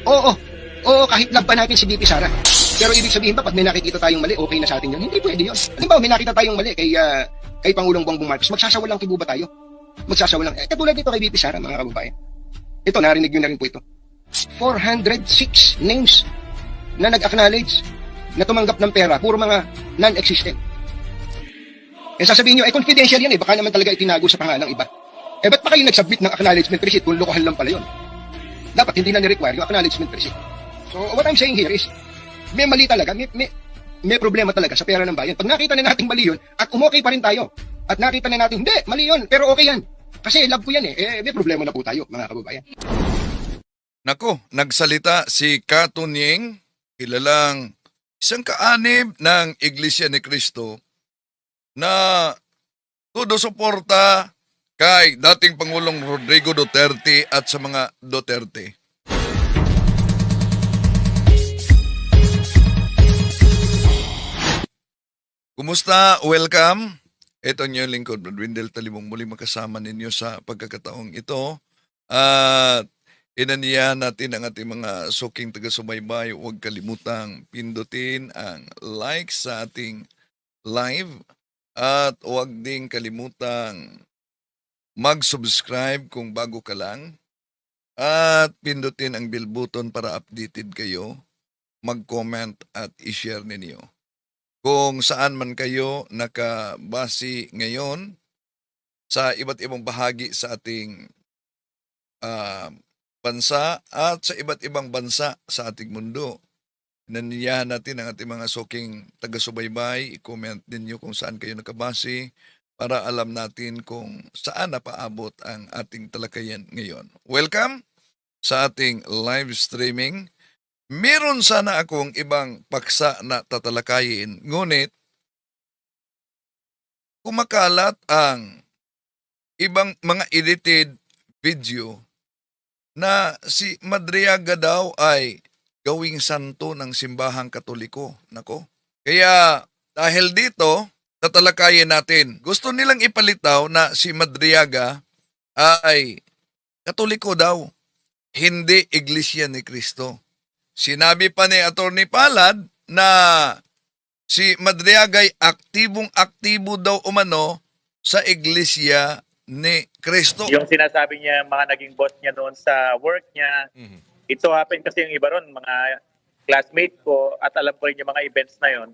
Oo, oo, kahit love pa natin si VP Sara. Pero ibig sabihin ba, pag may nakikita tayong mali, okay na sa atin yun? Hindi pwede yun. Halimbawa, may nakita tayong mali kay Pangulong Bongbong Marcos, magsasawalang kibo ba tayo? Magsasawalang. Katulad dito kay VP Sara, mga kababayan. Ito, narinig nyo na rin po ito. 406 names na nag-acknowledge na tumanggap ng pera, puro mga non-existent. Eh sasabihin nyo, confidential yan baka naman talaga itinago sa pangalang iba. Ba't pa kayo nag-submit ng acknowledgement receipt kung lokohan lang pala yun? Dapat hindi na ni-require yung acknowledgement receipt. So what I'm saying here is, may mali talaga, may problema talaga sa pera ng bayan. Pag nakita na natin mali yun, at umokay pa rin tayo, at nakita na natin, hindi, mali yun, pero okay yan. Kasi love ko yan may problema na po tayo, mga kababayan. Nako, nagsalita si Katunying, kilalang isang kaanib ng Iglesia ni Cristo na todo suporta kay dating Pangulong Rodrigo Duterte at sa mga Duterte. Kumusta? Welcome. Ito niyo lingkod, Brad Windel Talimong, muli makasama ninyo sa pagkakataong ito. At inaniyahan natin ang ating mga suking taga-subaybay. Huwag kalimutang pindutin ang like sa ating live. At huwag ding kalimutang mag-subscribe kung bago ka lang. At pindutin ang bell button para updated kayo. Mag-comment at i-share ninyo. Kung saan man kayo nakabase ngayon sa iba't ibang bahagi sa ating bansa at sa iba't ibang bansa sa ating mundo. Naniyahan natin ang ating mga suking taga-subaybay. I-comment ninyo kung saan kayo nakabase para alam natin kung saan napaabot ang ating talakayan ngayon. Welcome sa ating live streaming. Meron sana akong ibang paksa na tatalakayin, ngunit kumakalat ang ibang mga edited video na si Madriaga daw ay gawing santo ng simbahang Katoliko. Nako. Kaya dahil dito, tatalakayin natin. Gusto nilang ipalitaw na si Madriaga ay Katoliko daw, hindi Iglesia ni Cristo. Sinabi pa ni Atty. Palad na si Madriaga'y aktibong-aktibo daw umano sa Iglesia ni Cristo. Yung sinasabi niya, mga naging boss niya doon sa work niya, it so happen kasi yung iba ron, mga classmate ko, at alam ko rin yung mga events na yon.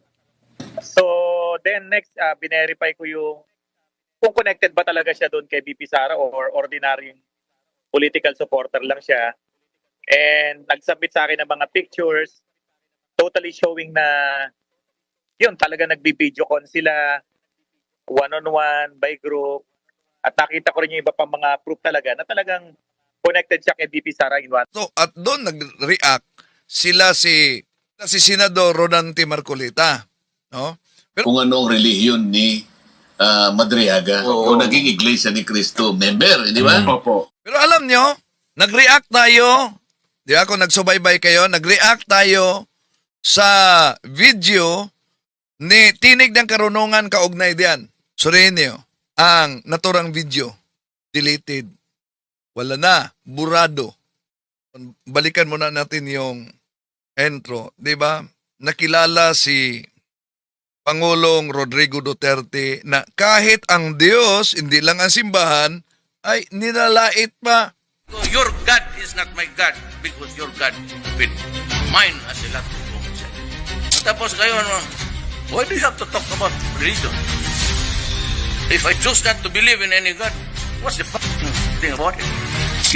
So, then next, binerify ko yung kung connected ba talaga siya doon kay VP Sara or ordinary political supporter lang siya. And nag-submit sa akin ng mga pictures totally showing na yun, talaga nagbi-video con sila one-on-one, by group. At nakita ko rin yung iba pang mga proof talaga na talagang connected siya kay VP Sara in one. So, at doon nag-react sila si Senador Rodante Marcolita. No? Pero, kung anong relihiyon ni Madriaga o naging Iglesia ni Cristo member, di ba? Opo. pero alam nyo, nag-react tayo. Di ba, kung nagsubaybay kayo, nag-react tayo sa video ni Tinig ng Karunungan kaugnay diyan. Suriin niyo, ang naturang video, deleted. Wala na, burado. Balikan muna natin yung intro. Di ba? Nakilala si Pangulong Rodrigo Duterte na kahit ang Diyos, hindi lang ang simbahan, ay nilalait pa. Your God is not my God because your God with mine has a lot to do. Tapos kayo, why do you have to talk about religion? If I choose not to believe in any God, what's the thing about it?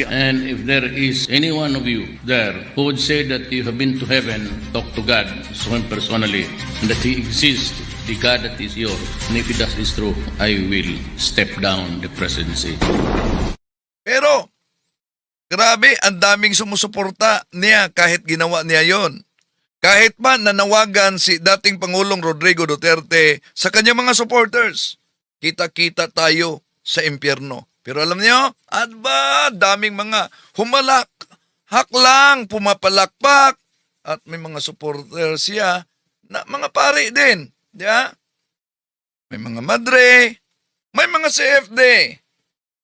And if there is any one of you there who would say that you have been to heaven, talk to God, so him personally, and that He exists, the God that is yours, and if that is true, I will step down the presidency. Pero, grabe, ang daming sumusuporta niya kahit ginawa niya yon. Kahit pa nanawagan si dating Pangulong Rodrigo Duterte sa kanyang mga supporters, kita-kita tayo sa impyerno. Pero alam niyo, daming mga humalak, haklang, pumapalakpak, at may mga supporters siya na mga pari din. Di ba? May mga madre, may mga CFD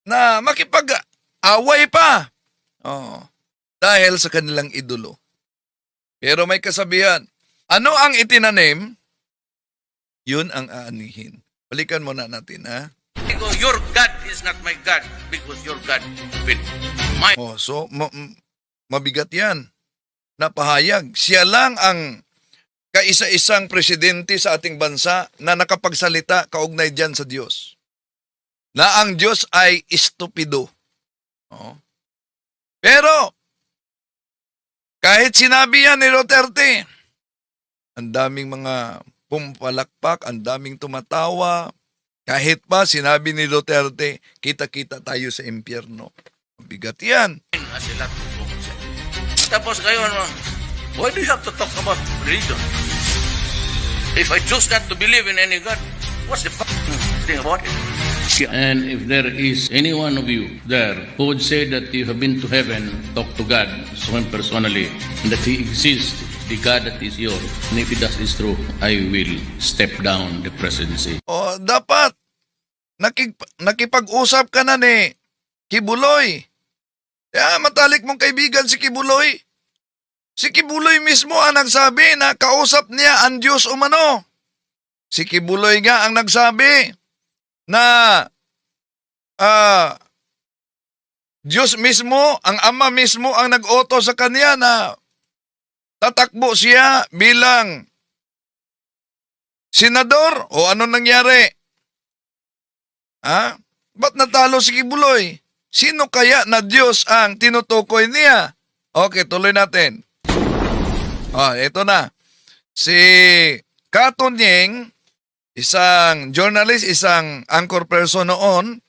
na makipag-away pa. Dahil sa kanilang idolo. Pero may kasabihan, ano ang itinanim, yun ang aanihin. Balikan muna natin, ha? Because your God is not my God because your God with mine. Oh, so, mabigat yan. Napahayag. Siya lang ang kaisa-isang presidente sa ating bansa na nakapagsalita kaugnay dyan sa Diyos. Na ang Diyos ay estupido. Oh. Pero, kahit sinabi yan ni Duterte, ang daming mga pumpalakpak, ang daming tumatawa. Kahit pa sinabi ni Duterte, kita-kita tayo sa impyerno. Bigat yan. As a lot of folks. Tapos kayo, why do you have to talk about religion? If I choose not to believe in any God, what's the thing about it? And if there is any one of you there who would say that you have been to heaven, talk to God, so him personally, and that He exists, the God that is yours, and if that is true, I will step down the presidency. O, dapat, nakipag-usap ka na ni Kibuloy. Kaya matalik mong kaibigan si Kibuloy. Si Kibuloy mismo ang nagsabi na kausap niya ang Diyos umano. Si Kibuloy nga ang nagsabi na Diyos mismo, ang Ama mismo ang nag-oto sa kanya na tatakbo siya bilang senador. O ano nangyari? Ha? Ba't natalo si Kibuloy? Sino kaya na Diyos ang tinutukoy niya? Okay, tuloy natin. Ito na. Si Katonyeng, isang journalist, isang anchor person noon,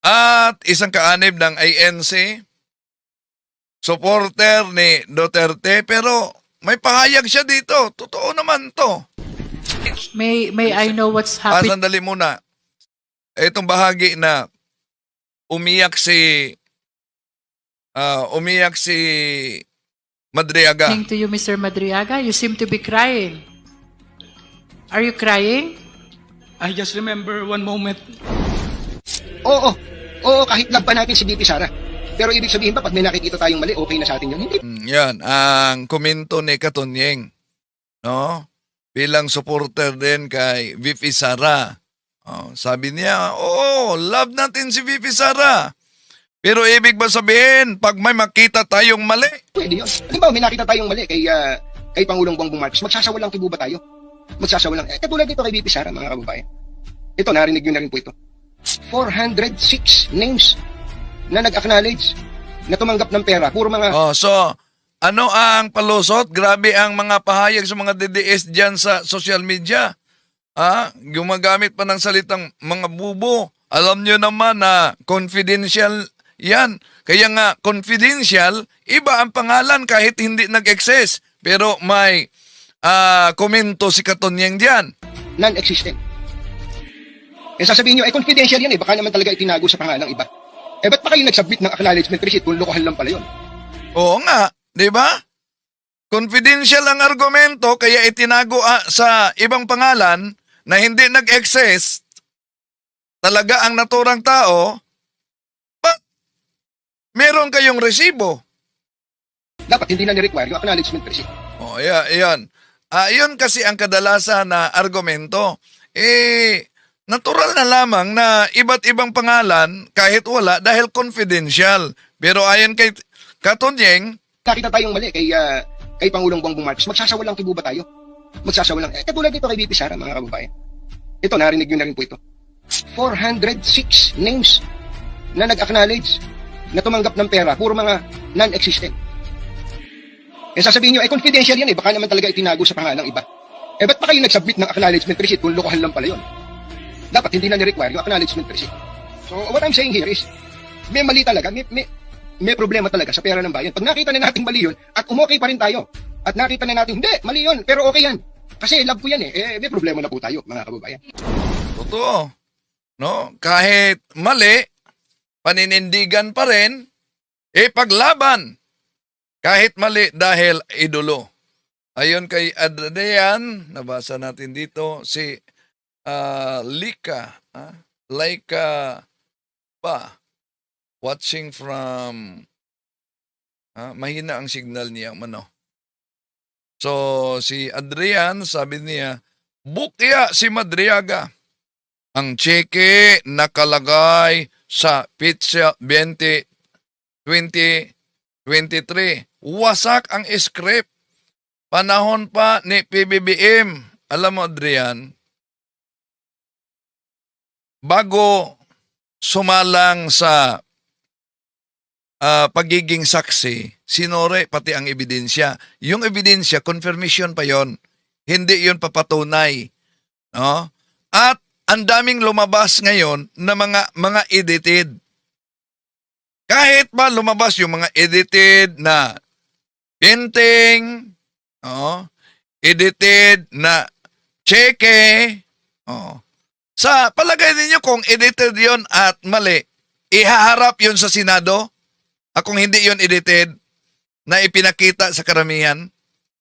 at isang kaanib ng ANC, supporter ni Duterte, pero may pahayag siya dito. Totoo naman to. May I know what's happening? Sandali muna. Itong bahagi na umiyak si Madriaga. To you, Mr. Madriaga? You seem to be crying. Are you crying? I just remember one moment. Oo, oo, kahit love pa natin si BP Sara. Pero ibig sabihin ba, pag may nakikita tayong mali, okay na sa atin yun? Hindi. Yan, ang komento ni Katonyeng, no? Bilang supporter din kay VP Sara. Sabi niya, love natin si VP Sara. Pero ibig ba sabihin, pag may makita tayong mali? Pwede yun. Halimbawa, may nakita tayong mali kay Pangulong Bongbong Marcos, magsasawalang kibo ba tayo? Magsasawalang. Katulad dito kay BP Sara, mga kababayan. Ito, narinig nyo na rin po ito. 406 names na nag-acknowledge na tumanggap ng pera. Puro mga... So, ano ang palusot? Grabe ang mga pahayag sa mga DDS dyan sa social media. Gumagamit pa ng salitang mga bubo. Alam nyo naman na confidential yan. Kaya nga, confidential, iba ang pangalan kahit hindi nag-excess. Pero may komento si Katonyeng dyan. Non-existent. Sasabihin nyo, confidential yan baka naman talaga itinago sa pangalang iba. Ba't pa kayo nag-submit ng acknowledgement receipt kung lokohan lang pala yun? Oo nga, di ba? Confidential ang argumento kaya itinago sa ibang pangalan na hindi nag-excess talaga ang naturang tao, but meron kayong resibo. Dapat hindi na ni-require yung acknowledgement receipt. Yan. Yun kasi ang kadalasan na argumento. Natural na lamang na iba't ibang pangalan kahit wala dahil confidential. Pero ayon kay Katonyeng, Nakita tayong mali kay Pangulong Bongbong Marcos, magsasawalang kibo ba tayo? Magsasawalang. Katulad dito kay BP Sara, mga kababayan. Ito, narinig nyo na rin po ito. 406 names na nag-acknowledge na tumanggap ng pera. Puro mga non-existent. Sasabihin nyo, confidential yan baka naman talaga itinago sa pangalang iba. Ba't pa kayo nag-submit ng acknowledgement receipt kung lokohan lang pala yun? Dapat hindi na ni-require yung acknowledgement receipt. So, what I'm saying here is, may mali talaga, may problema talaga sa pera ng bayan. Pag nakita na natin mali yun, at umokay pa rin tayo, at nakita na natin, hindi, mali yun, pero okay yan. Kasi love ko yan may problema na po tayo, mga kababayan. totoo. No? Kahit mali, paninindigan pa rin, paglaban. Kahit mali dahil idolo. Ayon kay Adrian, nabasa natin dito, si Lika pa, watching from, mahina ang signal niya, So, si Adrian, sabi niya, bukya si Madriaga. Ang cheque nakalagay sa Pitsa 2023. Wasak ang script. Panahon pa ni PBBM. Alam mo, Adrian, bago sumalang sa pagiging saksi, sinore pati ang ebidensya. Yung ebidensya, confirmation pa yon. Hindi yon papatunay. No? At ang daming lumabas ngayon na mga edited. Kahit ba lumabas yung mga edited na painting, edited na cheque, sa palagay ninyo kung edited yon at mali, ihaharap yon sa Senado? Kung hindi yon edited, na ipinakita sa karamihan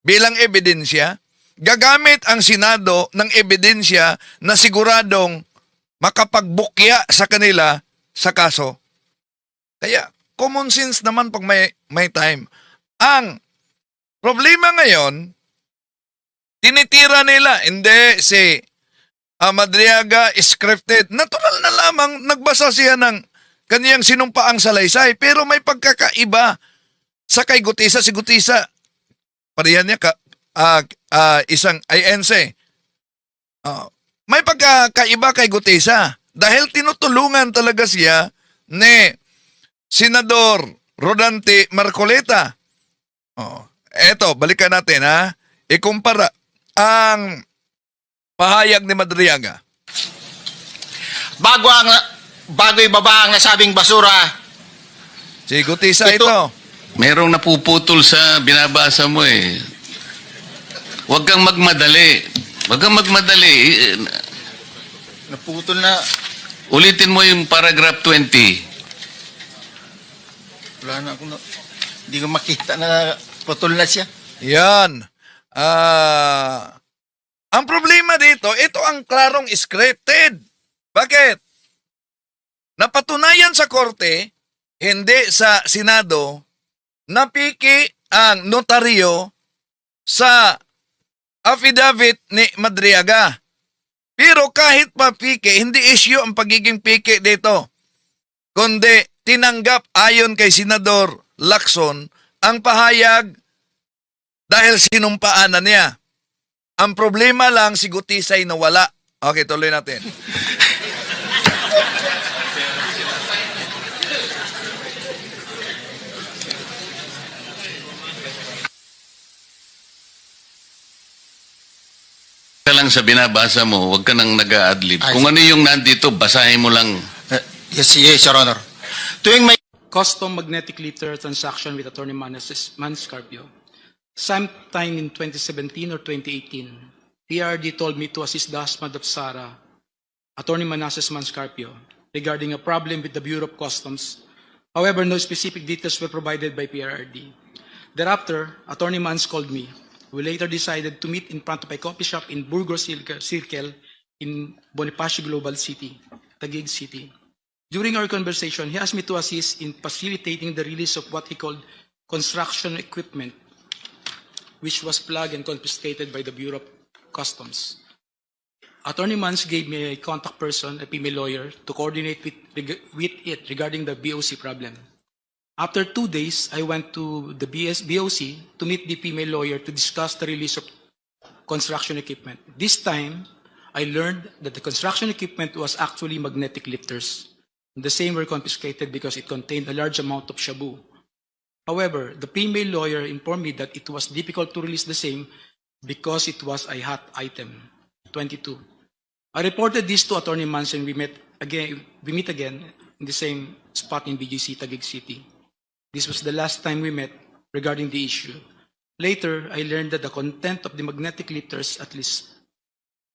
bilang ebidensya, gagamit ang Senado ng ebidensya na siguradong makapagbukya sa kanila sa kaso. Kaya, common sense naman pag may time. Ang problema ngayon, tinitira nila, hindi si Madriaga scripted. Natural na lamang nagbasa siya ng kaniyang sinumpaang salaysay, pero may pagkakaiba sa kay Gutisa. Si Gutisa, parihan niya isang INC. May pagkakaiba kay Gutisa dahil tinutulungan talaga siya ni Senador Rodante Marcoleta. Eto, balikan natin ha. Ikumpara ang pahayag ni Madriaga. Bago ibaba ang nasabing basura, Si Gutisa ito. Merong napuputol sa binabasa mo eh. Huwag kang magmadali. Huwag kang magmadali. naputol na. Ulitin mo yung paragraph 20. Wala na akong, hindi ko makita na putol na siya. Yan. Ang problema dito, ito ang klarong scripted. Bakit? Napatunayan sa korte, hindi sa Senado, napiki ang notaryo sa affidavit ni Madriaga. Pero kahit pa piki, hindi issue ang pagiging piki dito. Kundi tinanggap ayon kay Senador Lacson ang pahayag dahil sinumpaan na niya. Ang problema lang si Gutisay nawala. Okay, tuloy natin. Ka lang sa binabasa mo, huwag ka nang nag-a-adlib. Ay, Kung ano yung nandito, basahin mo lang. Yes, Your Honor. Tuwing may Custom magnetic lifter transaction with Attorney Manscarpio. Sometime in 2017 or 2018, PRD told me to assist the husband of Sarah, Attorney Manasseh Manscarpio, regarding a problem with the Bureau of Customs. However, no specific details were provided by PRD. Thereafter, Attorney Mans called me. We later decided to meet in front of a coffee shop in Burgos Circle in Bonifacio Global City, Taguig City. During our conversation, he asked me to assist in facilitating the release of what he called construction equipment, which was plugged and confiscated by the Bureau of Customs. Attorney Mans gave me a contact person, a female lawyer, to coordinate with it regarding the BOC problem. After 2 days, I went to the BOC to meet the female lawyer to discuss the release of construction equipment. This time, I learned that the construction equipment was actually magnetic lifters. The same were confiscated because it contained a large amount of shabu. However, the female lawyer informed me that it was difficult to release the same because it was a hot item. 22. I reported this to Attorney Manson. We meet again in the same spot in BGC, Taguig City. This was the last time we met regarding the issue. Later, I learned that the content of the magnetic lifters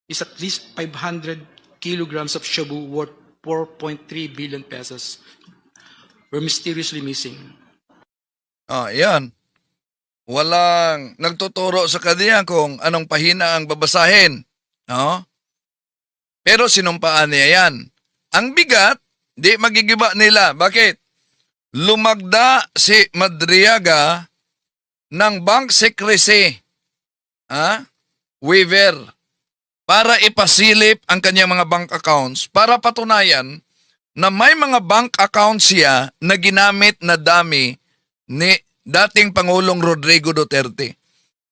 is at least 500 kilograms of shabu worth 4.3 billion pesos were mysteriously missing. Yan. Walang nagtuturo sa kanya kung anong pahina ang babasahin. No? Pero sinumpaan niya yan. Ang bigat, di magigiba nila. Bakit? Lumagda si Madriaga ng bank secrecy waiver para ipasilip ang kanyang mga bank accounts para patunayan na may mga bank accounts siya na ginamit na dami ni dating Pangulong Rodrigo Duterte.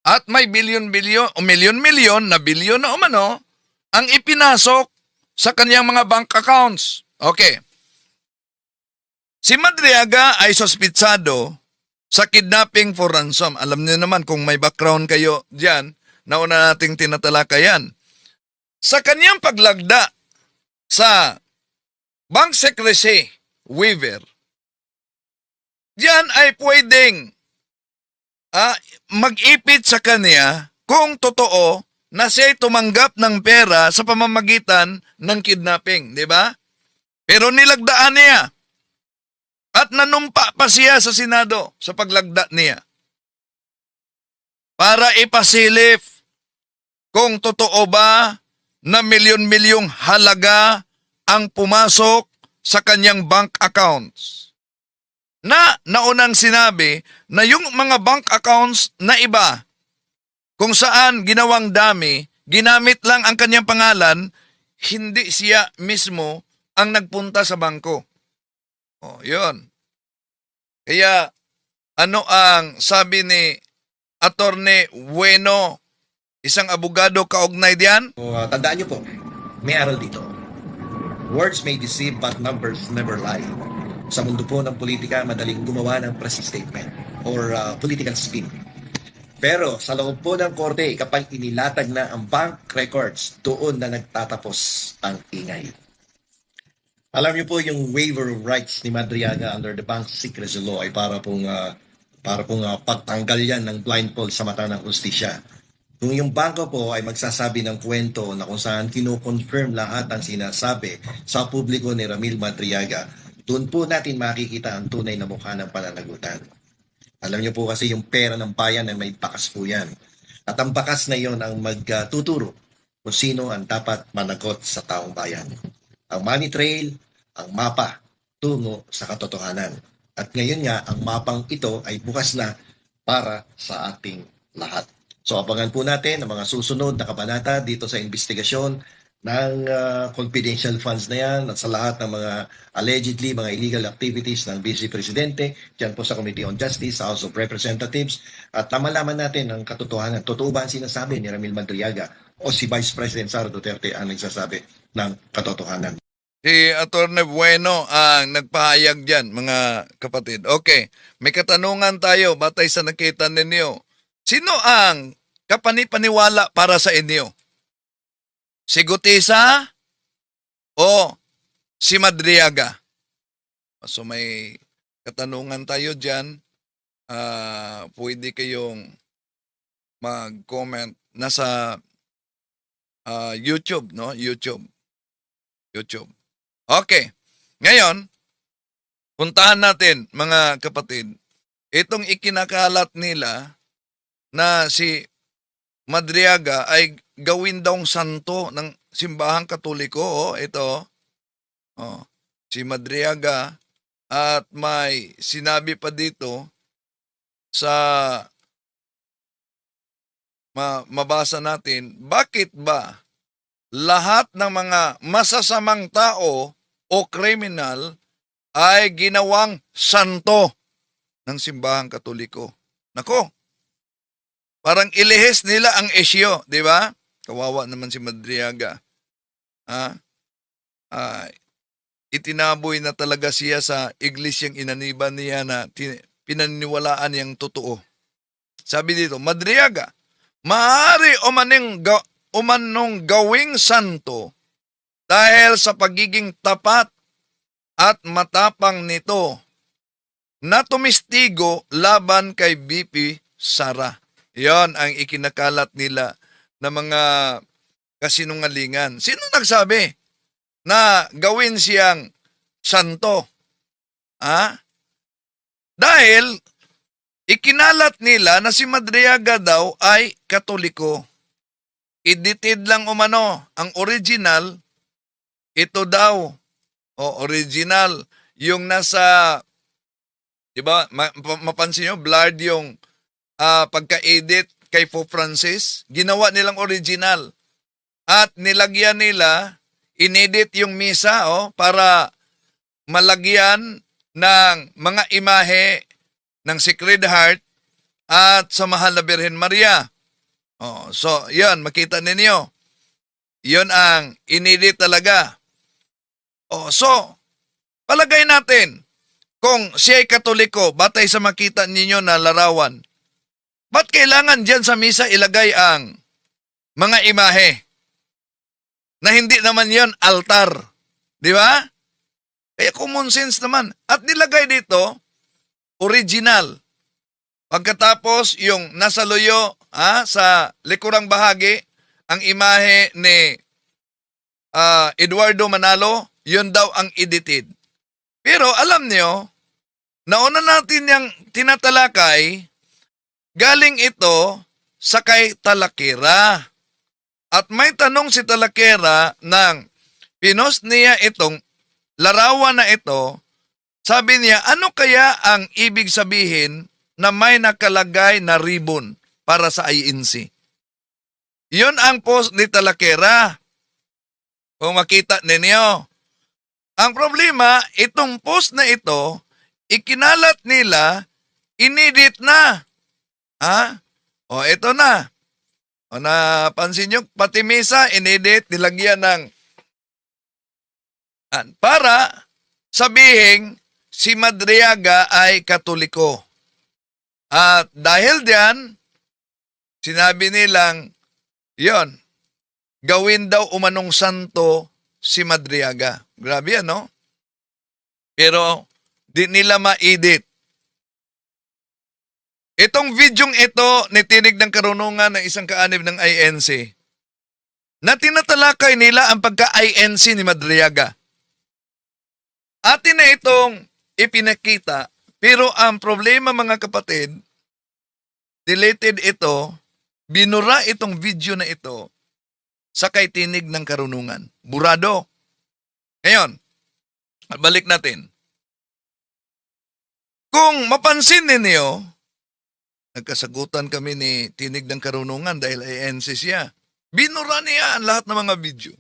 At may bilyon-bilyon o milyon-milyon na bilyon na umano ang ipinasok sa kanyang mga bank accounts. Okay. Si Madriaga ay sospitsado sa kidnapping for ransom. Alam niyo naman kung may background kayo diyan, nauna nating tinatalakayan. Sa kanyang paglagda sa bank secrecy waiver, diyan ay pwedeng mag-ipit sa kanya kung totoo na siya'y tumanggap ng pera sa pamamagitan ng kidnapping, di ba? Pero nilagdaan niya at nanumpa pa siya sa Senado sa paglagda niya para ipasilip kung totoo ba na milyon-milyong halaga ang pumasok sa kanyang bank accounts. Na naunang sinabi na yung mga bank accounts na iba, kung saan ginawang dami, ginamit lang ang kanyang pangalan, hindi siya mismo ang nagpunta sa bangko. O, yun. Kaya, ano ang sabi ni Attorney Bueno, isang abogado kaugnay diyan? Tandaan niyo po, may aral dito. Words may deceive but numbers never lie. Sa mundo po ng politika, madaling gumawa ng press statement or political spin. Pero sa loob po ng korte, kapag inilatag na ang bank records, doon na nagtatapos ang ingay. Alam niyo po yung waiver of rights ni Madriaga under the Bank Secrecy Law ay para pong pagtanggal yan ng blindfold sa mata ng hustisya. Kung yung bangko po ay magsasabi ng kwento na kung saan kino-confirm lahat ang sinasabi sa publiko ni Ramil Madriaga, doon po natin makikita ang tunay na mukha ng pananagutan. Alam niyo po kasi yung pera ng bayan ay may bakas po yan. At ang bakas na yon ang magtuturo kung sino ang dapat managot sa taong bayan. Ang money trail, ang mapa, tungo sa katotohanan. At ngayon nga, ang mapang ito ay bukas na para sa ating lahat. So abangan po natin ang mga susunod na kabanata dito sa investigasyon ng confidential funds na yan at sa lahat ng mga allegedly mga illegal activities ng Vice Presidente dyan po sa Committee on Justice, sa House of Representatives at malaman natin ang katotohanan. Totoo ba ang sinasabi ni Ramil Madriaga o si Vice President Sara Duterte ang nagsasabi ng katotohanan? Si Atty. Bueno ang nagpahayag dyan, mga kapatid. Okay, may katanungan tayo batay sa nakita ninyo. Sino ang kapanipaniwala para sa inyo? Si Gutisa o si Madriaga? So may katanungan tayo dyan. Pwede kayong mag-comment. Nasa YouTube, no? YouTube. Okay. Ngayon, puntahan natin, mga kapatid, itong ikinakalat nila na si Madriaga ay gawin daw santo ng simbahang Katoliko. Ito. Si Madriaga at may sinabi pa dito sa mabasa natin, bakit ba lahat ng mga masasamang tao o kriminal ay ginawang santo ng simbahang Katoliko? Nako, parang ilihis nila ang isyo, di ba? Kawawa naman si Madriaga. Itinaboy na talaga siya sa iglesyang inaniban niya na pinaniniwalaan niyang totoo. Sabi dito, Madriaga, maaari umanong gawing santo dahil sa pagiging tapat at matapang nito na tumistigo laban kay BP Sara. Yon ang ikinakalat nila na mga kasinungalingan. Sino nagsabi na gawin siyang santo? Dahil ikinalat nila na si Madriaga daw ay Katoliko. Edited lang umano. Ang original, ito daw. Original. Yung nasa, di ba, mapansin nyo, blurred yung pagka-edit kay Pope Francis. Ginawa nilang original. At nilagyan nila, inedit yung misa para malagyan ng mga imahe ng Sacred Heart at sa Mahal na Birhen Maria. So, yan, makita ninyo. Yun ang inedit talaga. So, palagay natin, kung siya'y Katoliko, batay sa makita ninyo na larawan, ba't kailangan dyan sa misa ilagay ang mga imahe? Na hindi naman yon altar. Di ba? Kaya common sense naman. At nilagay dito, original. Pagkatapos, yung nasa luyo, sa likurang bahagi, ang imahe ni Eduardo Manalo, yun daw ang edited. Pero alam niyo, nauna natin yung tinatalakay, galing ito sa kay Talakera. At may tanong si Talakera nang pinost niya itong larawan na ito, sabi niya, ano kaya ang ibig sabihin na may nakalagay na ribbon para sa INC? Yun ang post ni Talakera. Kung makita ninyo. Ang problema, itong post na ito, ikinalat nila, inedit na. Ito na. Napansin nyo, pati misa, inedit, nilagyan ng para sabihin si Madriaga ay Katoliko. At dahil diyan, sinabi nilang, yon, gawin daw umanong santo si Madriaga. Grabe yan, no? Pero di nila ma-edit. Itong videong ito ni Tinig ng Karunungan ng isang kaanib ng INC, na tinatalakay nila ang pagka-INC ni Madriaga. Atin na itong ipinakita, pero ang problema mga kapatid, deleted ito, binura itong video na ito sa kay Tinig ng Karunungan. Burado. Ngayon, balik natin. Kung mapansin ninyo, nagkasagutan kami ni Tinig ng Karunungan dahil INC siya. Binura niya ang lahat ng mga video.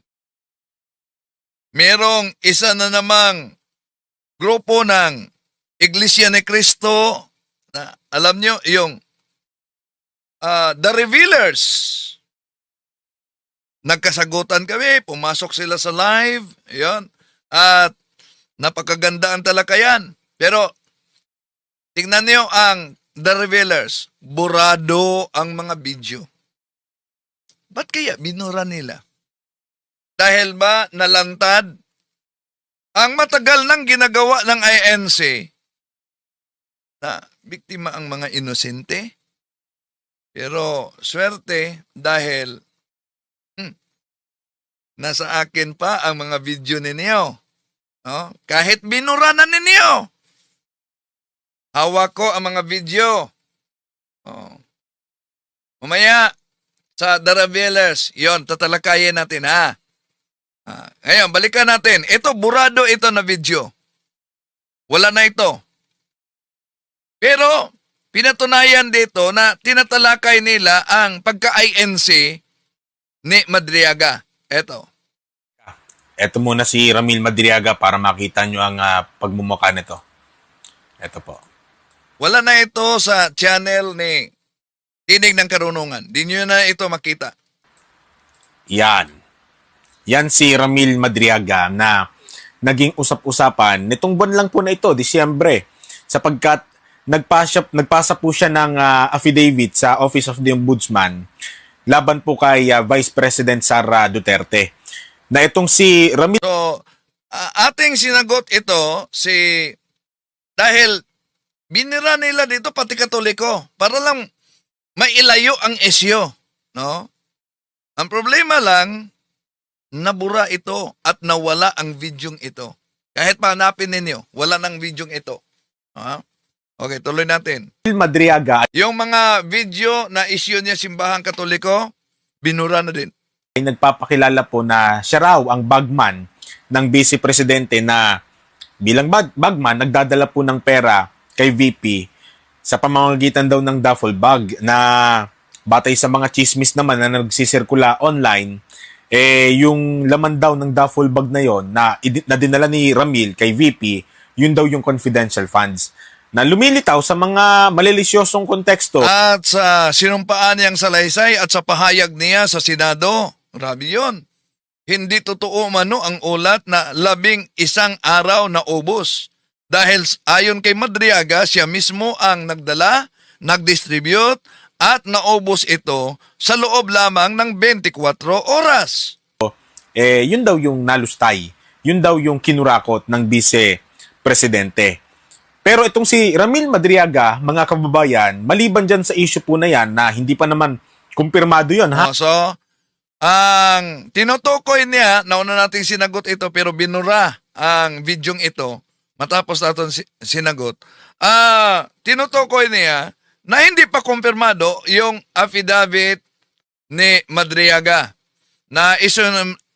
Merong isa na namang grupo ng Iglesia ni Cristo na alam nyo, yung The Revealers. Nagkasagutan kami, pumasok sila sa live, yun, at napakaganda ang talakayan. Pero, tingnan nyo ang The Revealers, burado ang mga video. Ba't kaya binura nila? Dahil ba nalantad? Ang matagal nang ginagawa ng INC na biktima ang mga inosente. Pero swerte dahil nasa akin pa ang mga video ninyo. Kahit binura na ninyo, hawak ko ang mga video. Mamaya, sa The Revealers, yon, tatalakayin natin, ha? Ngayon, balikan natin. Ito, burado ito na video. Wala na ito. Pero, pinatunayan dito na tinatalakay nila ang pagka-INC ni Madriaga. Ito. Ito muna si Ramil Madriaga para makita nyo ang pagmumukha nito. Ito po. Wala na ito sa channel ni Tinig ng Karunungan. Di nyo na ito makita. Yan. Yan si Ramil Madriaga na naging usap-usapan nitong buwan lang po na ito, Disyembre, sapagkat nagpasa po siya ng affidavit sa Office of the Ombudsman laban po kay Vice President Sara Duterte. Na itong si Ramil... So, ating sinagot ito dahil binira nila dito pati Katoliko para lang mailayo ang isyo, no? Ang problema lang, nabura ito at nawala ang videong ito. Kahit pahanapin ninyo, wala ng videong ito. Okay, tuloy natin. Madriaga yung mga video na issue niya simbahang Katoliko, binura na din. Ay nagpapakilala po na siya raw ang bagman ng Vice Presidente na bilang bagman, nagdadala po ng pera kay VP sa pamamagitan daw ng duffel bag na batay sa mga chismis naman na nagsisirkula online, yung laman daw ng duffel bag na yon na dinala ni Ramil kay VP, yun daw yung confidential funds na lumilitaw sa mga malilisyosong konteksto. At sa sinumpaan niyang salaysay at sa pahayag niya sa Senado, grabe yun. Hindi totoo mano ang ulat na 11 araw na ubos. Dahil ayon kay Madriaga, siya mismo ang nagdala, nagdistribute, at naubos ito sa loob lamang ng 24 oras. Yun daw yung nalustay. Yun daw yung kinurakot ng vice-presidente. Pero itong si Ramil Madriaga, mga kababayan, maliban dyan sa issue po na yan na hindi pa naman kumpirmado yun, ha? So, ang tinutukoy niya, nauna nating sinagot ito pero binura ang videong ito matapos natin sinagot. Tinutukoy niya na hindi pa kumpirmado yung affidavit ni Madriaga na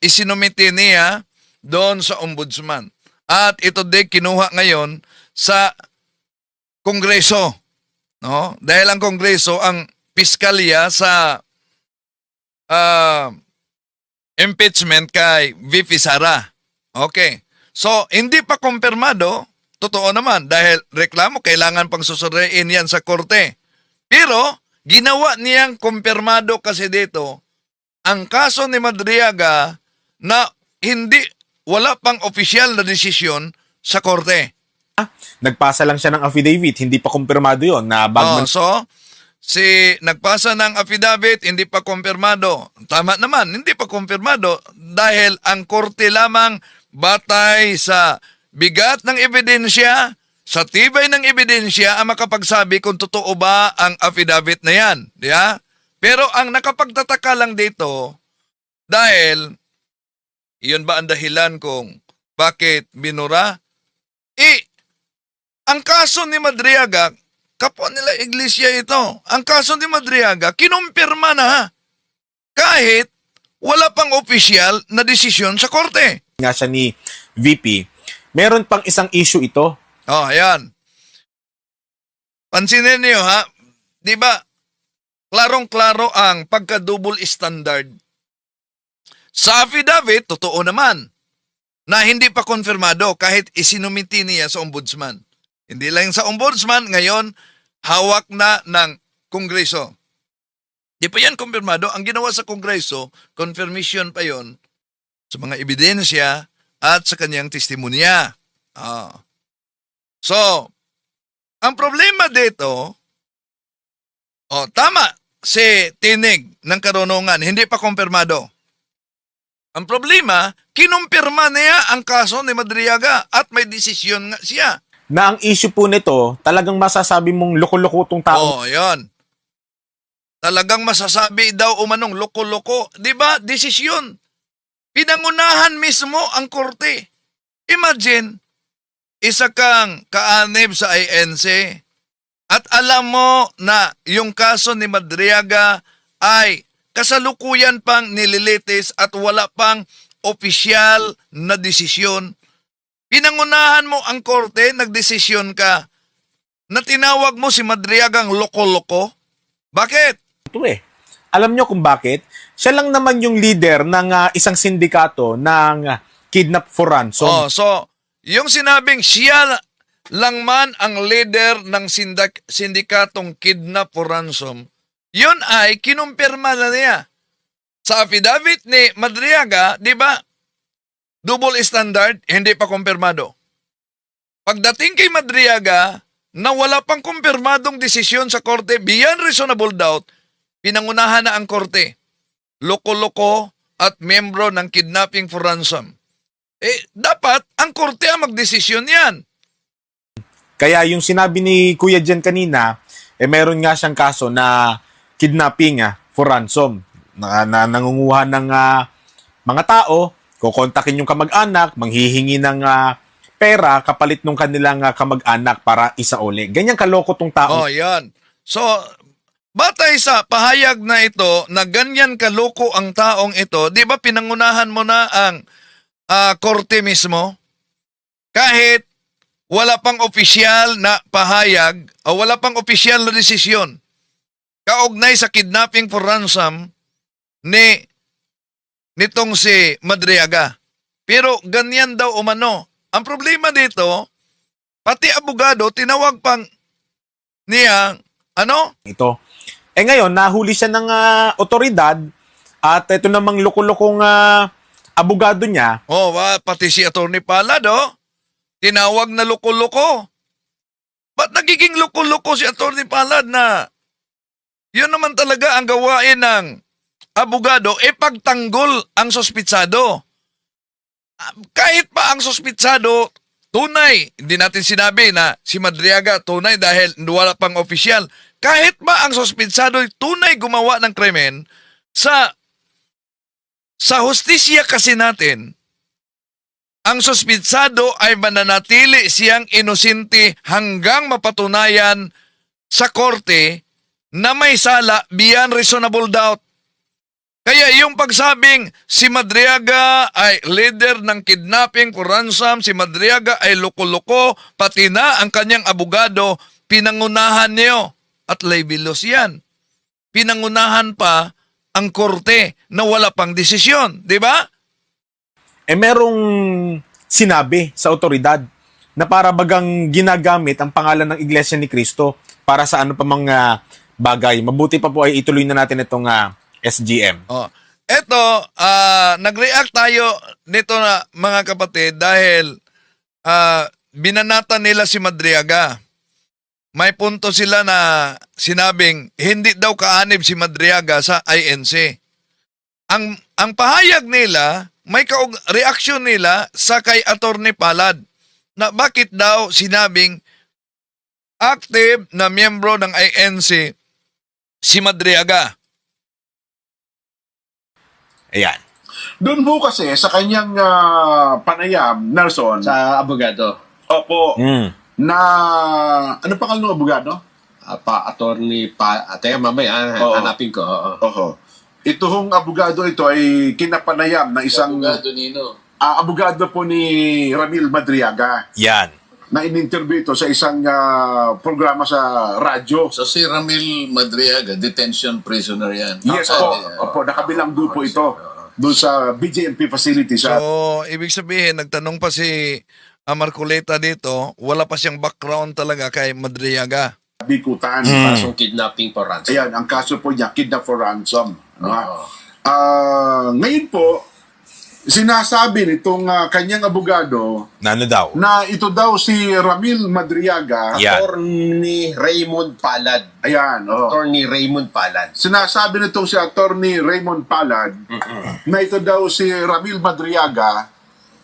isinumite niya doon sa ombudsman. At ito din kinuha ngayon sa Kongreso. No? Dahil ang Kongreso ang piskalya sa impeachment kay VP Sara. Okay. So, hindi pa kumpirmado, totoo naman, dahil reklamo, kailangan pang susuriin yan sa korte. Pero, ginawa niyang kumpirmado kasi dito, ang kaso ni Madriaga na wala pang opisyal na desisyon sa korte. Nagpasa lang siya ng affidavit, hindi pa kumpirmado yon na bagman. Nagpasa ng affidavit, hindi pa kumpirmado. Tama naman, hindi pa kumpirmado dahil ang korte lamang batay sa bigat ng ebidensya, sa tibay ng ebidensya ang makapagsabi kung totoo ba ang affidavit na yan. Diba? Pero ang nakapagtataka lang dito, dahil iyon ba ang dahilan kung bakit binura? Ang kaso ni Madriaga, kapwa nila iglesia ito. Ang kaso ni Madriaga, kinumpirma na kahit wala pang opisyal na desisyon sa korte. Nga siya ni VP, meron pang isang issue ito. Oh, ayan. Pansinin niyo ha, di ba, klarong-klaro ang pagka-double standard. Sa affidavit, totoo naman na hindi pa konfirmado kahit isinumiti niya sa ombudsman. Hindi lang sa ombudsman, ngayon, hawak na ng Kongreso. Di pa yan kumpirmado. Ang ginawa sa Kongreso, confirmation pa yon sa mga ebidensya at sa kanyang testimonya. So, ang problema dito, tama si Tinig ng Karunungan, hindi pa kumpirmado. Ang problema, kinumpirma niya ang kaso ni Madriaga at may desisyon nga siya. Na ang issue po nito, talagang masasabi mong loko-loko tong tao. Yun. Talagang masasabi daw umanong loko-loko. Di ba? Desisyon. Pinangunahan mismo ang korte. Imagine, isa kang kaanib sa INC at alam mo na yung kaso ni Madriaga ay kasalukuyan pang nililitis at wala pang opisyal na desisyon. Pinangunahan mo ang korte, nagdesisyon ka na tinawag mo si Madriagang loko-loko. Bakit? Ito Alam nyo kung bakit? Siya lang naman yung leader ng isang sindikato ng kidnap for ransom. So, yung sinabing siya lang man ang leader ng sindikatong kidnap for ransom, yun ay kinumpirma na niya. Sa affidavit ni Madriaga, di ba, double standard, hindi pa kumpirmado. Pagdating kay Madriaga, na wala pang kumpirmadong desisyon sa korte, beyond reasonable doubt, pinangunahan na ang korte. Loko-loko at membro ng kidnapping for ransom. Dapat ang korte ang magdesisyon yan. Kaya yung sinabi ni Kuya Jen kanina, meron nga siyang kaso na kidnapping for ransom. Na nangunguha ng mga tao, kukontakin yung kamag-anak, manghihingi ng pera kapalit ng kanilang kamag-anak para isauli. Ganyan kaloko tong tao. Yan. So, batay sa pahayag na ito, na ganyan kaloko ang taong ito, di ba pinangunahan mo na ang korte mismo? Kahit wala pang opisyal na pahayag o wala pang opisyal na desisyon. kaugnay sa kidnapping for ransom nitong si Madriaga. Pero ganyan daw umano. Ang problema dito, pati abogado, tinawag pang niya, Ito. Ngayon, nahuli siya ng otoridad at ito namang loko-lokong abogado niya. Pati si Atty. Palad, tinawag na loko-loko. Ba't nagiging loko-loko si Atty. Palad na yun naman talaga ang gawain ng abogado, pagtanggol ang suspitsado. Kahit pa ang suspitsado tunay, hindi natin sinabi na si Madriaga tunay dahil wala pang opisyal. Kahit ba ang suspitsado tunay gumawa ng krimen, sa hustisya kasi natin, ang suspitsado ay mananatili siyang inosente hanggang mapatunayan sa korte na may sala beyond reasonable doubt. Kaya yung pagsabing si Madriaga ay leader ng kidnapping for ransom, si Madriaga ay loko-loko, pati na ang kanyang abogado, pinangunahan niyo at libelous yan. Pinangunahan pa ang korte na wala pang desisyon, di ba? Merong sinabi sa otoridad na para bagang ginagamit ang pangalan ng Iglesia ni Cristo para sa ano pa mga bagay. Mabuti pa po ay ituloy na natin itong SGM. Eto, nag-react tayo nito na mga kapatid dahil binanatan nila si Madriaga. May punto sila na sinabing hindi daw kaanib si Madriaga sa INC. Ang pahayag nila, may reaksyon nila sa kay Atty. Palad na bakit daw sinabing active na miyembro ng INC si Madriaga. Ayan. Doon po kasi sa kanyang panayam, Nelson. Sa abogado. Opo. Na, ano pa ng abogado? Mamaya, Oo. hanapin ko. Oho. Ito hong abogado ito ay kinapanayam na isang Nino. abogado po ni Ramil Madriaga Yan. na in-interview ito sa isang programa sa radyo. So si Ramil Madriaga, detention prisoner yan. Yes po. Opo, nakabilang doon po ito. Doon sa BJMP facility sa... So, ibig sabihin, nagtanong pa si Marcoleta dito, wala pa siyang background talaga kay Madriaga. Bikutan. Kasong kidnapping for ransom. Ayan, ang kaso po niya, kidnap for ransom. Ngayon po, sinasabi nitong kanyang abogado Na ano daw? na ito daw si Ramil Madriaga. Yan. Attorney Raymond Palad. Ayan, Attorney Raymond Palad. Sinasabi nitong si Attorney Raymond Palad na ito daw si Ramil Madriaga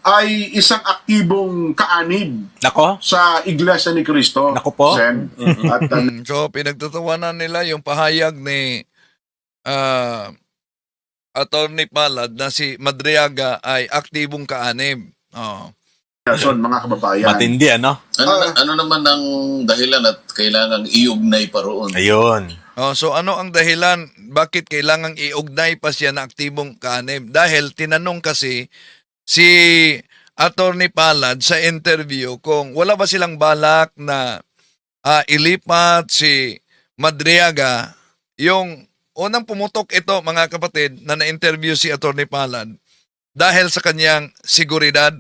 ay isang aktibong kaanib Nako? sa Iglesia ni Cristo. Naku po. Sen. At So, pinagtatawanan nila yung pahayag ni Atty. Palad na si Madriaga ay aktibong kaanib. Nelson, mga kababayan. Matindi, ano? Ano naman ang dahilan at kailangang iugnay pa roon? Ayun. So, ano ang dahilan bakit kailangang iugnay pa siya na aktibong kaanib? Dahil tinanong kasi si Atty. Palad sa interview kung wala ba silang balak na ilipat si Madriaga. Yung unang pumutok ito, mga kapatid, na na-interview si Atty. Palad dahil sa kanyang seguridad.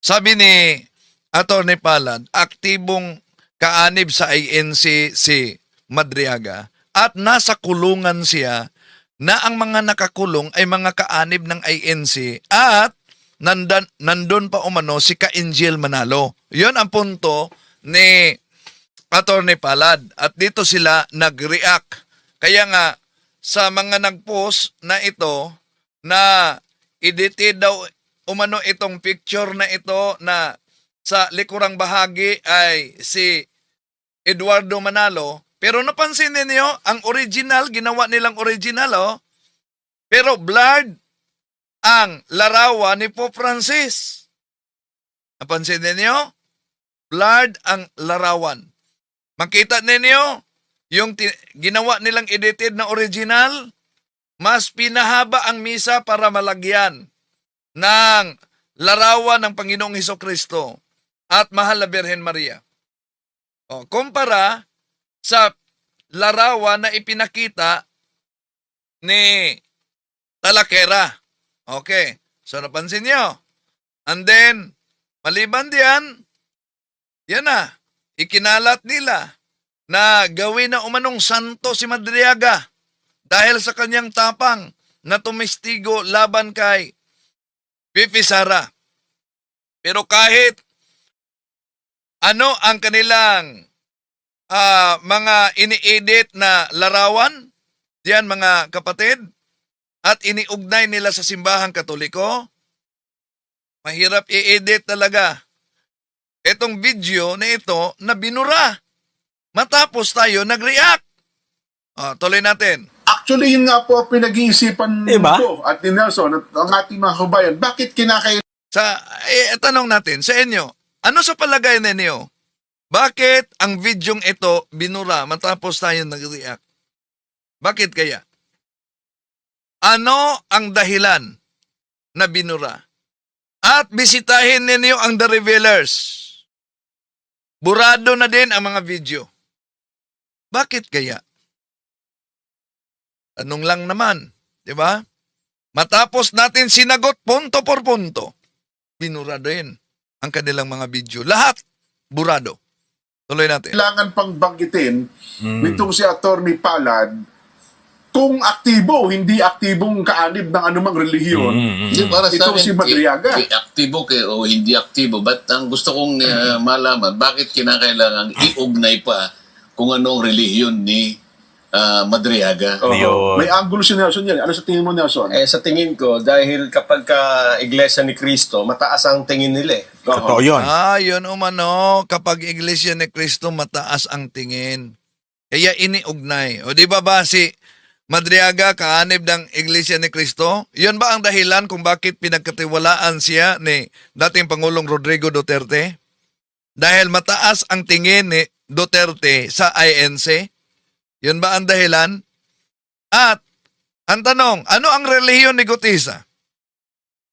Sabi ni Atty. Palad, aktibong kaanib sa INC si Madriaga at nasa kulungan siya na ang mga nakakulong ay mga kaanib ng INC at nandun pa umano si Ka-Angel Manalo. Yun ang punto ni Atty. Palad. At dito sila nag-react. Kaya nga, sa mga nag-post na ito, na edited daw umano itong picture na ito na sa likurang bahagi ay si Eduardo Manalo. Pero napansin niyo, ang original, ginawa nilang original, pero blurred ang larawan ni Pope Francis. Napansin niyo? Blurred ang larawan. Makita ninyo, yung ginawa nilang edited na original, mas pinahaba ang misa para malagyan ng larawan ng Panginoong Hesukristo at Mahal na Birhen Maria. Kumpara sa larawan na ipinakita ni Talakera. Okay. So, napansin nyo. And then, maliban diyan, yan na, ikinalat nila na gawin na umanong santo si Madriaga dahil sa kanyang tapang na tumistigo laban kay Pipi Sara. Pero kahit ano ang kanilang mga ini-edit na larawan, diyan mga kapatid, at iniugnay nila sa simbahang Katoliko, mahirap i-edit talaga itong video na ito na binura. Matapos tayo nag-react. Tuloy natin. Actually, yun nga po ang pinag-iisipan ko at ni Nelson at ang ating mga kabayan. Bakit kinakailangan Tanong natin sa inyo, ano sa palagay ninyo? Bakit ang videong ito binura matapos tayo nag-react? Bakit kaya? Ano ang dahilan na binura? At bisitahin ninyo ang The Revealers. Burado na din ang mga video. Bakit kaya? Tanong lang naman, di ba? Matapos natin sinagot punto por punto, binura din ang kanilang mga video. Lahat, burado. Tuloy natin. Kailangan pang banggitin nitong si Attorney Palad kung aktibo, hindi aktibong kaanib ng anumang relihiyon. Para sa Itong si Madriaga. aktibo o hindi aktibo. But ang gusto kong malaman, bakit kinakailangan iugnay pa kung anong relihiyon ni Madriaga? May angulo si Nelson yan. Ano sa tingin mo, Nelson? Sa tingin ko, dahil kapag Iglesia ni Cristo, mataas ang tingin nila. Totoo yun. Yun umano, kapag Iglesia ni Cristo, mataas ang tingin. Kaya iniugnay. O di ba si Madriaga, kaanib ng Iglesia ni Cristo? Yun ba ang dahilan kung bakit pinagkatiwalaan siya ni dating Pangulong Rodrigo Duterte? Dahil mataas ang tingin ni Duterte sa INC? Yun ba ang dahilan? At, ang tanong, ano ang relihiyon ni Gutisa?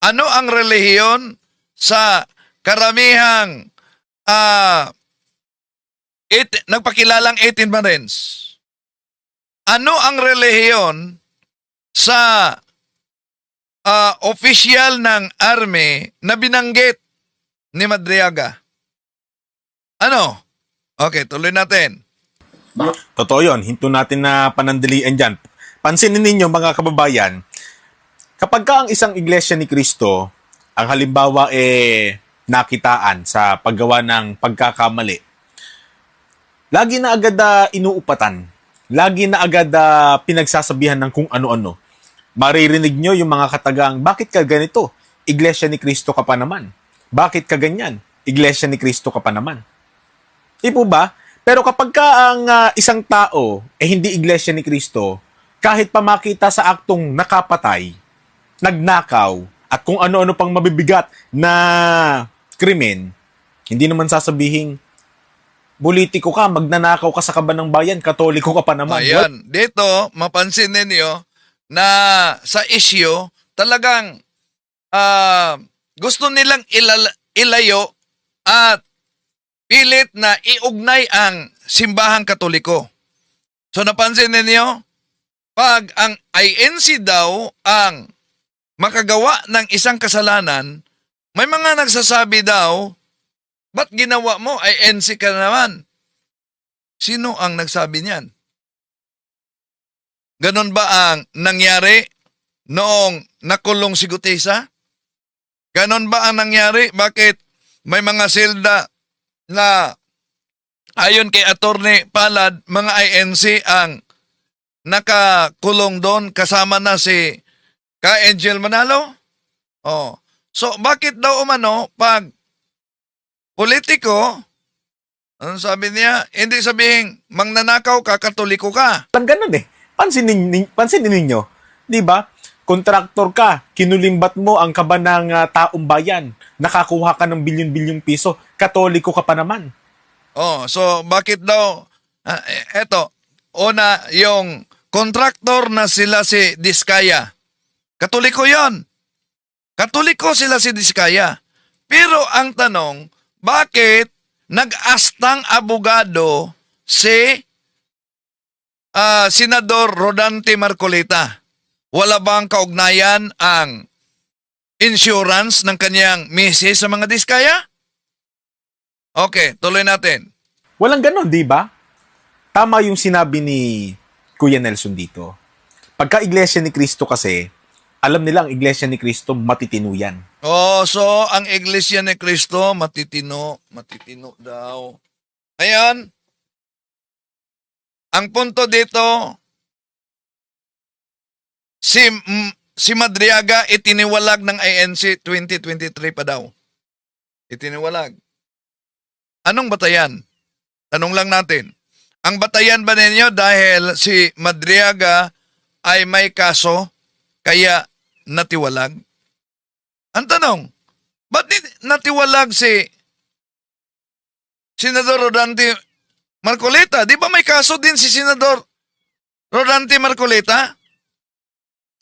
Ano ang relihiyon sa karamihang nagpakilalang 18 Marines? Ano ang relihiyon sa official ng army na binanggit ni Madriaga? Ano? Okay, tuloy natin. Totoo yun. Hinto natin na panandalian dyan. Pansinin ninyo mga kababayan, kapag ka ang isang iglesia ni Cristo, ang halimbawa nakitaan sa paggawa ng pagkakamali, lagi na agad inuupatan. Lagi na agad pinagsasabihan ng kung ano-ano. Maririnig nyo yung mga katagang, bakit ka ganito? Iglesia ni Cristo ka pa naman. Bakit ka ganyan? Iglesia ni Cristo ka pa naman. Di po ba? Pero kapag ka ang isang tao hindi iglesia ni Cristo, kahit pa makita sa aktong nakapatay, nagnakaw, at kung ano-ano pang mabibigat na krimen, hindi naman sasabihing, politiko ka, magnanakaw ka sa kaban ng bayan, katoliko ka pa naman. Ayan, dito, mapansin ninyo na sa issue, talagang gusto nilang ilayo at pilit na iugnay ang simbahang Katoliko. So napansin ninyo, pag ang INC daw ang makagawa ng isang kasalanan, may mga nagsasabi daw, ba't ginawa mo? INC ka naman. Sino ang nagsabi niyan? Ganon ba ang nangyari noong nakulong si Gutesa? Ganon ba ang nangyari? Bakit may mga selda na ayon kay Attorney Palad, mga INC ang nakakulong doon kasama na si Ka-Angel Manalo? So, bakit daw umano pag politiko, ano sabi niya, hindi sabihin, mangnanakaw ka, katoliko ka. Lang ganun pansinin ninyo, di ba? Kontraktor ka, kinulimbat mo ang kaba ng taong bayan, nakakuha ka ng bilyon-bilyong piso, katoliko ka pa naman. So bakit daw, eto, una yung kontraktor na sila si Diskaya. Katoliko yon. Katoliko sila si Diskaya. Pero ang tanong, bakit nag-astang abogado si Senador Rodante Marcolita, wala bang kaugnayan ang insurance ng kanyang misis sa mga diskaya? Okay, tuloy natin. Walang ganon, di ba? Tama yung sinabi ni Kuya Nelson dito. Pagka Iglesia ni Cristo kasi, alam nila ang Iglesia ni Cristo matitino yan. Oh, so ang Iglesia ni Cristo matitino daw. Ngayon, ang punto dito, si Madriaga itiniwalag ng INC 2023 pa daw. Itiniwalag. Anong batayan? Tanong lang natin. Ang batayan ba ninyo dahil si Madriaga ay may kaso kaya natiwalag? Ang tanong, ba't natiwalag si Senador Rodante Marcolita? Di ba may kaso din si Senador Rodante Marcolita?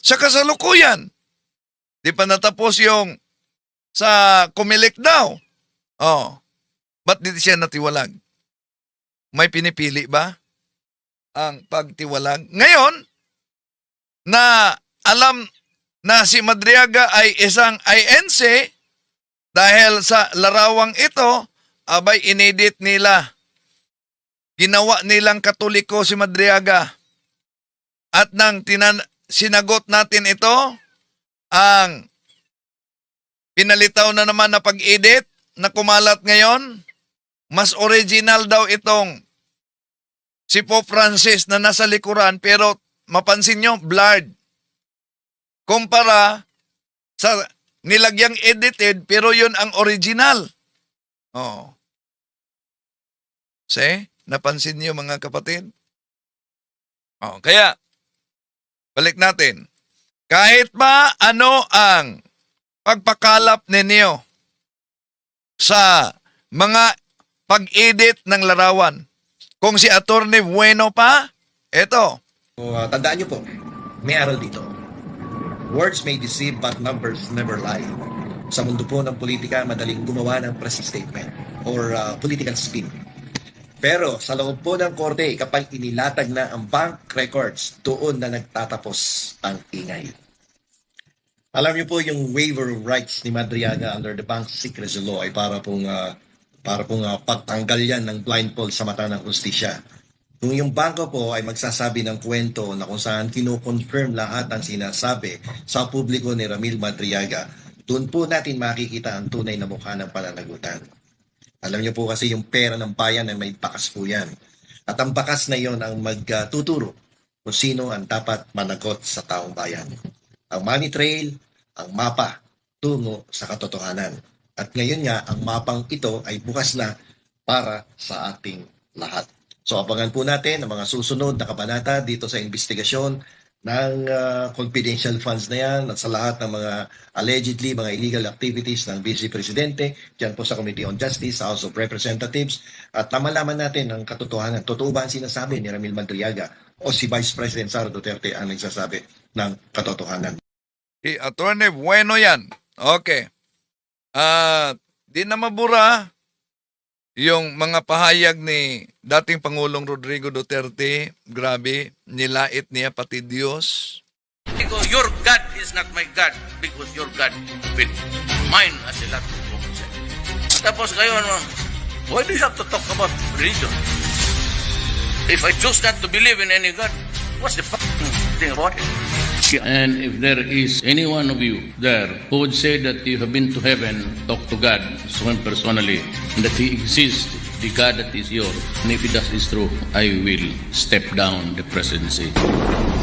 Sa kasalukuyan. Di pa natapos yung sa Comelec daw. Oh. Ba't di siya natiwalag? May pinipili ba ang pagtiwalag? Ngayon, na alam na si Madriaga ay isang INC, dahil sa larawang ito, abay inedit nila. Ginawa nilang Katoliko si Madriaga. At nang sinagot natin ito, ang pinalitaw na naman na pag-edit na kumalat ngayon, mas original daw itong si Pope Francis na nasa likuran, pero mapansin nyo, blurred. Kumpara sa nilagyang edited, pero yun ang original. Oh. See? Napansin niyo mga kapatid? Oh, kaya, balik natin. Kahit ba ano ang pagpakalap ninyo sa mga pag-edit ng larawan, kung si Attorney Bueno pa, eto. Tandaan niyo po, may aral dito. Words may deceive but numbers never lie. Sa mundo po ng politika, madaling gumawa ng press statement or political spin. Pero sa loob po ng korte, kapag inilatag na ang bank records, doon na nagtatapos ang ingay. Alam niyo po yung waiver of rights ni Madriaga under the Bank Secrecy Law ay para pong pagtanggal yan ng blindfold sa mata ng hustisya. Kung yung bangko po ay magsasabi ng kwento na kung saan kino-confirm lahat ang sinasabi sa publiko ni Ramil Madriaga, doon po natin makikita ang tunay na mukha ng pananagutan. Alam niyo po kasi yung pera ng bayan ay may bakas po yan. At ang bakas na yon ang magtuturo kung sino ang dapat managot sa taong bayan. Ang money trail, ang mapa, tungo sa katotohanan. At ngayon nga, ang mapang ito ay bukas na para sa ating lahat. So abangan po natin ang mga susunod na kabanata dito sa investigasyon ng confidential funds na yan at sa lahat ng mga allegedly mga illegal activities ng Vice Presidente dyan po sa Committee on Justice, sa House of Representatives, at malaman natin ang katotohanan. Totoo ba ang sinasabi ni Ramil Madriaga o si Vice President Sara Duterte ang nagsasabi ng katotohanan? Si Attorney Bueno yan. Okay. Di na mabura yung mga pahayag ni dating Pangulong Rodrigo Duterte. Grabe, nilait niya pati Diyos. Because your God is not my God because your God with mine as a lot of common sense. Tapos kayo, why do you have to talk about religion? If I choose not to believe in any God, what's the fucking thing about it? And if there is any one of you there who would say that you have been to heaven, talk to God, so him personally, and that He exists, the God that is yours, and if that is true, I will step down the presidency.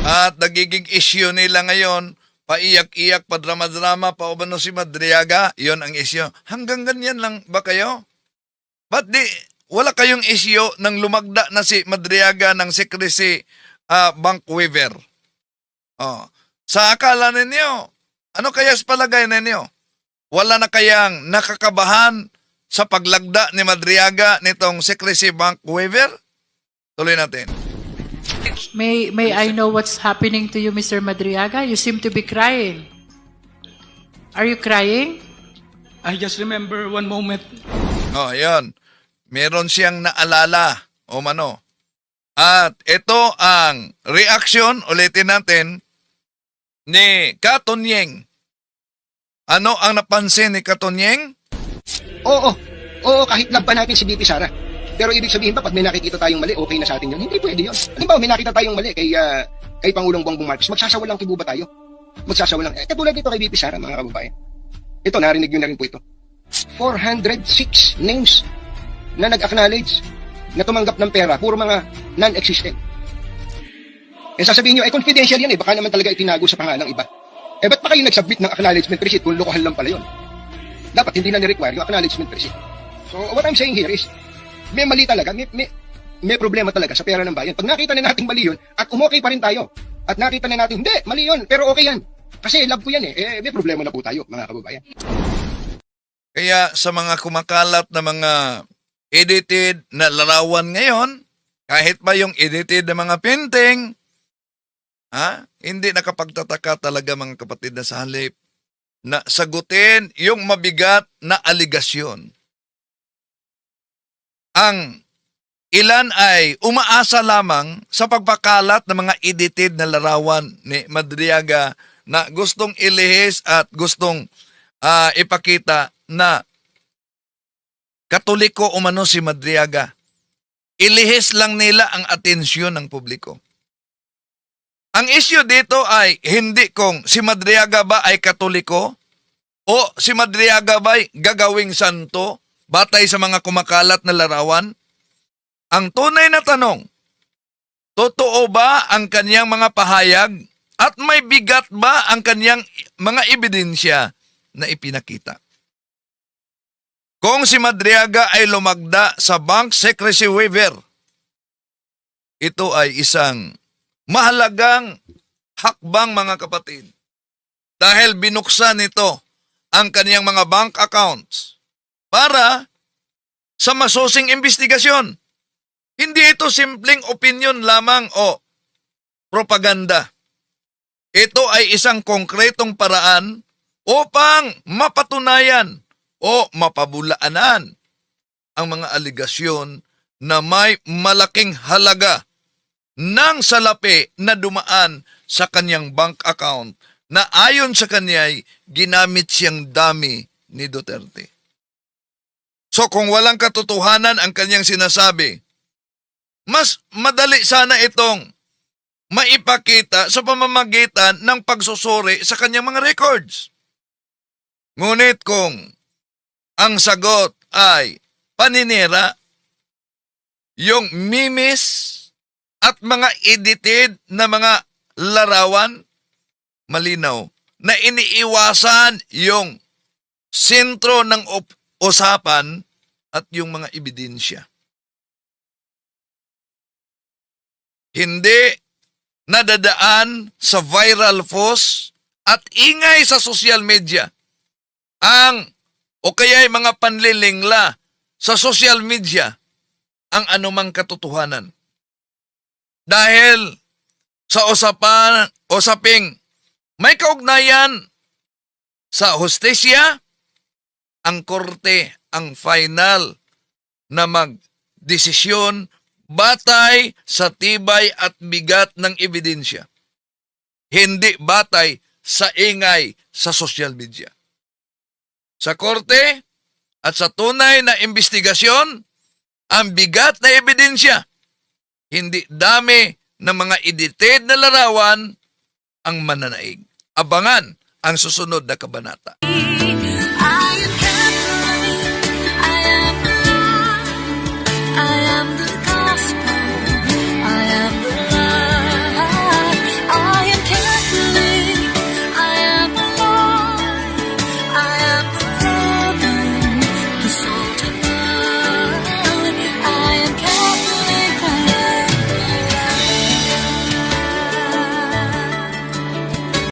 At nagiging issue nila ngayon, paiyak-iyak, padrama-drama, paubano si Madriaga, yon ang issue. Hanggang ganyan lang ba kayo? Ba't di, wala kayong issue nang lumagda na si Madriaga ng secrecy bank waiver? Oh. Sa akala ninyo, ano kaya sa palagay ninyo? Wala na kayang nakakabahan sa paglagda ni Madriaga nitong secrecy bank waiver? Tuloy natin. May I know what's happening to you, Mr. Madriaga? You seem to be crying. Are you crying? I just remember one moment. Oh, yun. Meron siyang naalala o mano. At ito ang reaction, ulitin natin, ni Katonyeng. Ano ang napansin ni Katonyeng? Oo, kahit love pa natin si VP Sara. Pero ibig sabihin ba, pag may nakikita tayong mali, okay na sa atin yun? Hindi pwede yun. Halimbawa, may nakita tayong mali kay Pangulong Bongbong Marcos, magsasawalang kibo ba tayo? Magsasawalang. Katulad dito kay VP Sara, mga kababayan. Ito, narinig nyo na rin po ito. 406 names na nag-acknowledge na tumanggap ng pera, puro mga non-existent. Sasabihin nyo, confidential yan baka naman talaga itinago sa pangalang iba. Ba't pa kayo nag-submit ng acknowledgement receipt kung lokohan lang pala yun? Dapat hindi na ni-require yung acknowledgement receipt. So, what I'm saying here is, may mali talaga, may problema talaga sa pera ng bayan. Pag nakita na natin mali yun, at umokay pa rin tayo, at nakita na natin, hindi, mali yun, pero okay yan. Kasi love ko yan may problema na po tayo, mga kababayan. Kaya sa mga kumakalat na mga edited na larawan ngayon, kahit pa yung edited na mga painting, hindi nakapagtataka talaga mga kapatid na sa halip na sagutin yung mabigat na aligasyon. Ang ilan ay umaasa lamang sa pagpakalat ng mga edited na larawan ni Madriaga na gustong ilihis at gustong ipakita na Katoliko umano si Madriaga. Ilihis lang nila ang atensyon ng publiko. Ang issue dito ay hindi kung si Madriaga ba ay Katoliko o si Madriaga ba ay gagawing santo batay sa mga kumakalat na larawan. Ang tunay na tanong, totoo ba ang kanyang mga pahayag at may bigat ba ang kanyang mga ebidensya na ipinakita? Kung si Madriaga ay lumagda sa bank secrecy waiver, ito ay isang mahalagang hakbang mga kapatid. Dahil binuksan nito ang kaniyang mga bank accounts para sa masusing investigasyon. Hindi ito simpleng opinion lamang o propaganda. Ito ay isang konkretong paraan upang mapatunayan o mapabulaanan ang mga aligasyon na may malaking halaga ng salapi na dumaan sa kanyang bank account na ayon sa kanya'y ginamit siyang dami ni Duterte. So kung walang katotohanan ang kanyang sinasabi, mas madali sana itong maipakita sa pamamagitan ng pagsusuri sa kanyang mga records. Ngunit kung ang sagot ay paninira, yung memes at mga edited na mga larawan, malinaw na iniiwasan yung sentro ng usapan at yung mga ebidensya. Hindi nadadaan sa viral post at ingay sa social media o kaya'y mga panlilingla sa social media ang anumang katotohanan. Dahil sa usaping may kaugnayan sa hustisya, ang korte ang final na magdesisyon batay sa tibay at bigat ng ebidensya. Hindi batay sa ingay sa social media. Sa korte at sa tunay na investigasyon, ang bigat na ebidensya, hindi dami ng mga edited na larawan ang mananaig. Abangan ang susunod na kabanata.